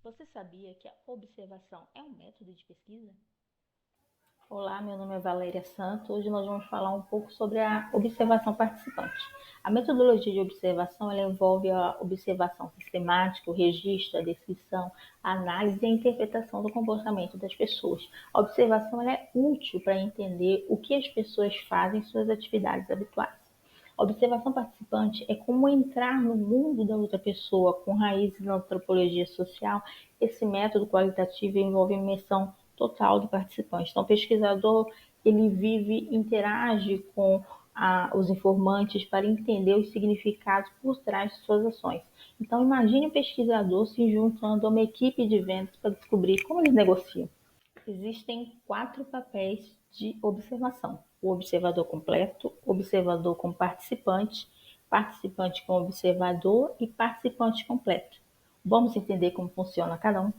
Você sabia que a observação é um método de pesquisa? Olá, meu nome é Valéria Santos. Hoje nós vamos falar um pouco sobre a observação participante. A metodologia de observação ela envolve a observação sistemática, o registro, a descrição, a análise e a interpretação do comportamento das pessoas. A observação ela é útil para entender o que as pessoas fazem em suas atividades habituais. A observação participante é como entrar no mundo da outra pessoa com raízes na antropologia social. Esse método qualitativo envolve a imersão total do participante. Então, o pesquisador ele vive, interage com os informantes para entender os significados por trás de suas ações. Então, imagine o pesquisador se juntando a uma equipe de vendas para descobrir como eles negociam. Existem 4 papéis de observação: o observador completo, observador como participante, participante como observador e participante completo. Vamos entender como funciona cada um?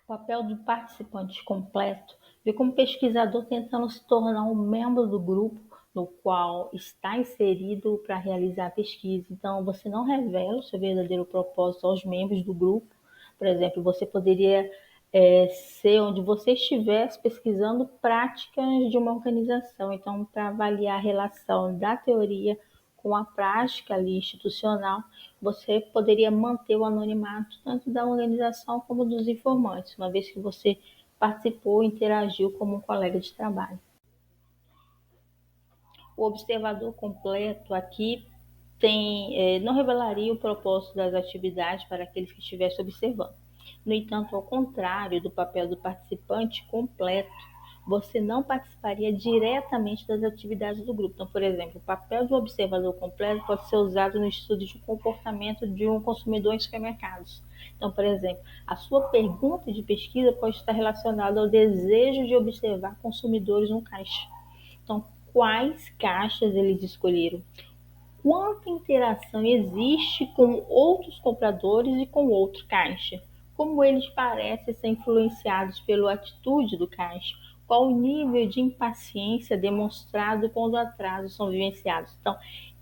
O papel do participante completo vê como pesquisador tentando se tornar um membro do grupo no qual está inserido para realizar a pesquisa. Então, você não revela o seu verdadeiro propósito aos membros do grupo. Por exemplo, você poderia ser onde você estivesse pesquisando práticas de uma organização. Então, para avaliar a relação da teoria com a prática ali institucional, você poderia manter o anonimato tanto da organização como dos informantes, uma vez que você participou e interagiu como um colega de trabalho. O observador completo aqui não revelaria o propósito das atividades para aqueles que estivessem observando. No entanto, ao contrário do papel do participante completo, você não participaria diretamente das atividades do grupo. Então, por exemplo, o papel do observador completo pode ser usado no estudo de comportamento de um consumidor em supermercados. Então, por exemplo, a sua pergunta de pesquisa pode estar relacionada ao desejo de observar consumidores no caixa. Então, quais caixas eles escolheram? Quanta interação existe com outros compradores e com outro caixa? Como eles parecem ser influenciados pela atitude do caixa? Qual o nível de impaciência demonstrado quando atrasos são vivenciados? Então,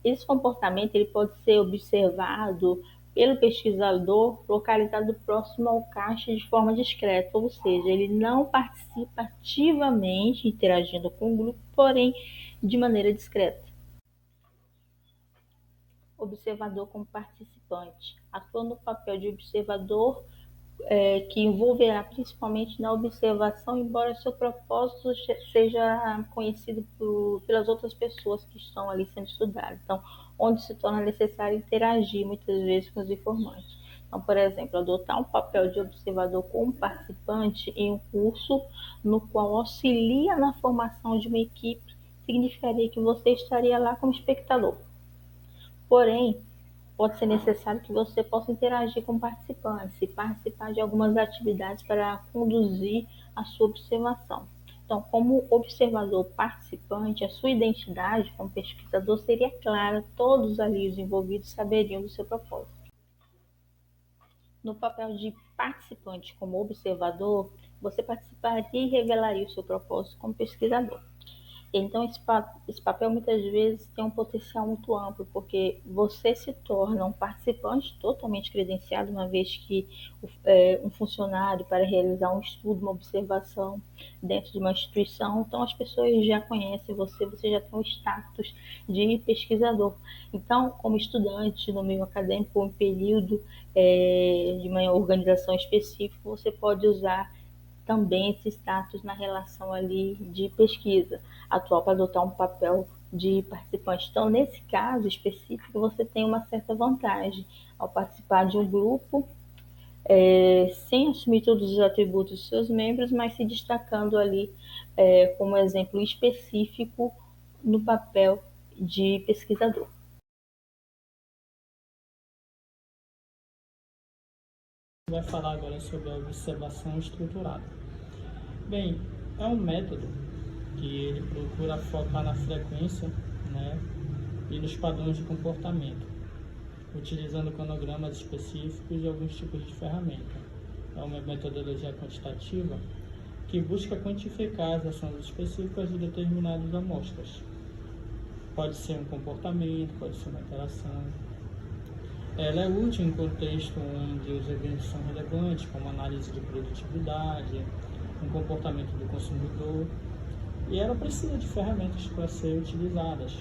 esse comportamento ele pode ser observado pelo pesquisador localizado próximo ao caixa de forma discreta, ou seja, ele não participa ativamente interagindo com o grupo, porém de maneira discreta. Observador como participante, atua no papel de observador que envolverá principalmente na observação, embora seu propósito seja conhecido pelas outras pessoas que estão ali sendo estudadas. Então, onde se torna necessário interagir muitas vezes com os informantes. Então, por exemplo, adotar um papel de observador como participante em um curso no qual auxilia na formação de uma equipe significaria que você estaria lá como espectador. Porém, pode ser necessário que você possa interagir com participantes e participar de algumas atividades para conduzir a sua observação. Então, como observador participante, a sua identidade como pesquisador seria clara, todos ali os envolvidos saberiam do seu propósito. No papel de participante como observador, você participaria e revelaria o seu propósito como pesquisador. Então, esse papel muitas vezes tem um potencial muito amplo, porque você se torna um participante totalmente credenciado, uma vez que um funcionário para realizar um estudo, uma observação dentro de uma instituição, então as pessoas já conhecem você, você já tem o status de pesquisador. Então, como estudante no meio acadêmico, ou em período de uma organização específica, você pode usar também esse status na relação ali de pesquisa atual para adotar um papel de participante. Então, nesse caso específico, você tem uma certa vantagem ao participar de um grupo, sem assumir todos os atributos dos seus membros, mas se destacando ali como exemplo específico no papel de pesquisador. Vai falar agora sobre a observação estruturada. Bem, é um método que ele procura focar na frequência, né, e nos padrões de comportamento, utilizando cronogramas específicos e alguns tipos de ferramenta. É uma metodologia quantitativa que busca quantificar as ações específicas de determinadas amostras. Pode ser um comportamento, pode ser uma interação. Ela é útil em contexto onde os eventos são relevantes, como análise de produtividade, um comportamento do consumidor, e ela precisa de ferramentas para ser utilizadas,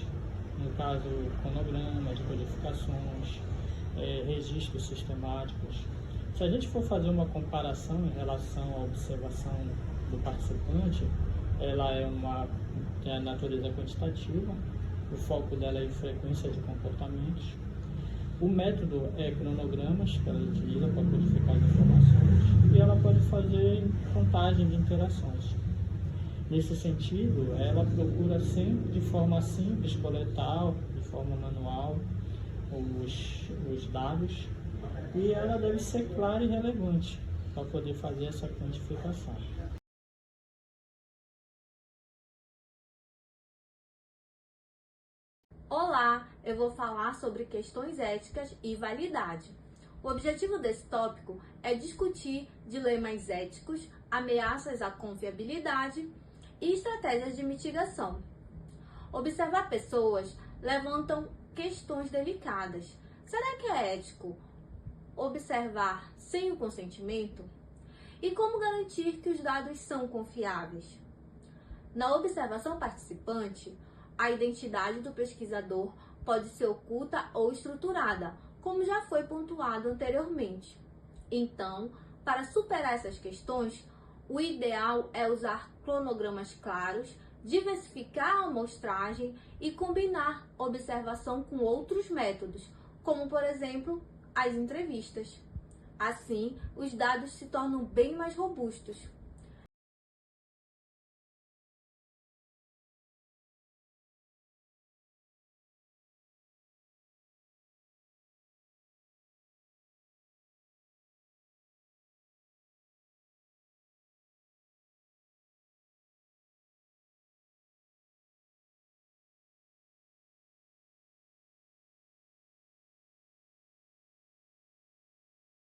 no caso, cronogramas, codificações, registros sistemáticos. Se a gente for fazer uma comparação em relação à observação do participante, ela tem a natureza quantitativa, o foco dela é em frequência de comportamentos. O método é cronogramas, que ela utiliza para codificar as informações, e ela pode fazer contagem de interações. Nesse sentido, ela procura sempre, de forma simples, coletar, de forma manual, os dados, e ela deve ser clara e relevante para poder fazer essa quantificação. Olá, eu vou falar sobre questões éticas e validade. O objetivo desse tópico é discutir dilemas éticos, ameaças à confiabilidade e estratégias de mitigação. Observar pessoas levantam questões delicadas. Será que é ético observar sem o consentimento? E como garantir que os dados são confiáveis? Na observação participante, a identidade do pesquisador pode ser oculta ou estruturada, como já foi pontuado anteriormente. Então, para superar essas questões, o ideal é usar cronogramas claros, diversificar a amostragem e combinar observação com outros métodos, como, por exemplo, as entrevistas. Assim, os dados se tornam bem mais robustos.